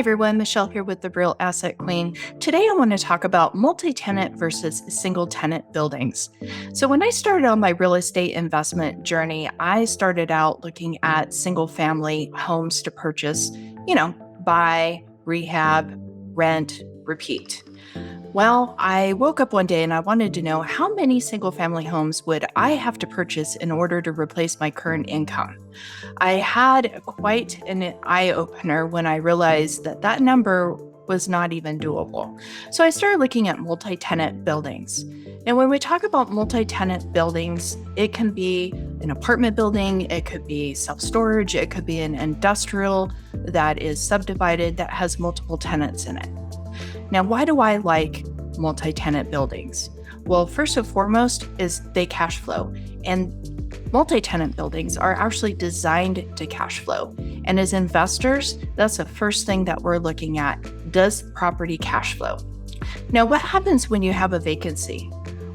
everyone, Michelle here with the Real Asset Queen. Today I want to talk about multi-tenant versus single-tenant buildings. So when I started on my real estate investment journey, I started out looking at single-family homes to purchase, buy, rehab, rent, repeat. Well, I woke up one day and I wanted to know how many single family homes would I have to purchase in order to replace my current income. I had quite an eye opener when I realized that that number was not even doable. So I started looking at multi tenant buildings. And when we talk about multi tenant buildings, it can be an apartment building, it could be self storage, it could be an industrial that is subdivided that has multiple tenants in it. Now, why do I like multi-tenant buildings? Well, first and foremost is they cash flow. And multi-tenant buildings are actually designed to cash flow. And as investors, that's the first thing that we're looking at. Does property cash flow? Now, what happens when you have a vacancy?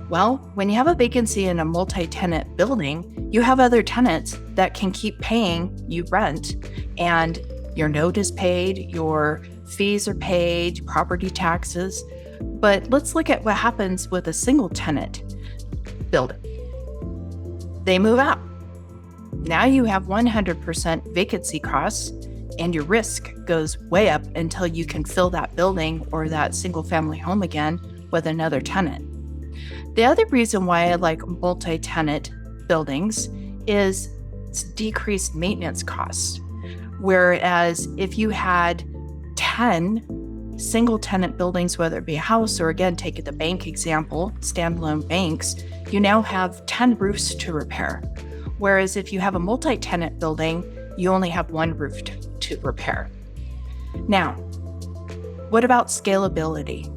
Well, when you have a vacancy in a multi-tenant building, you have other tenants that can keep paying you rent, and your note is paid, your fees are paid, property taxes. But let's look at what happens with a single tenant building. They move out. Now you have 100% vacancy costs, and your risk goes way up until you can fill that building or that single family home again with another tenant. The other reason why I like multi-tenant buildings is it's decreased maintenance costs. Whereas if you had 10 single tenant buildings, whether it be a house or again, take the bank example, standalone banks, you now have 10 roofs to repair. Whereas if you have a multi-tenant building, you only have one roof to repair. Now, what about scalability?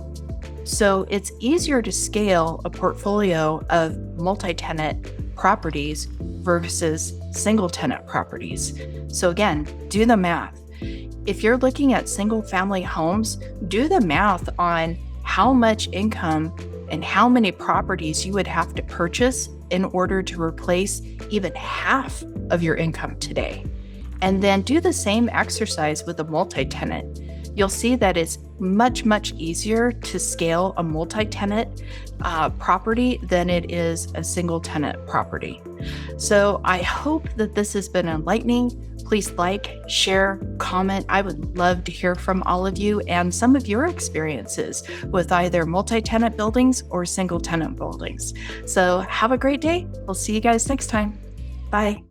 So it's easier to scale a portfolio of multi-tenant properties versus single tenant properties. So again, do the math. If you're looking at single family homes, do the math on how much income and how many properties you would have to purchase in order to replace even half of your income today. And then do the same exercise with a multi-tenant. You'll see that it's much, much easier to scale a multi-tenant property than it is a single tenant property. So I hope that this has been enlightening. Please like, share, comment. I would love to hear from all of you and some of your experiences with either multi-tenant buildings or single tenant buildings. So have a great day. We'll see you guys next time. Bye.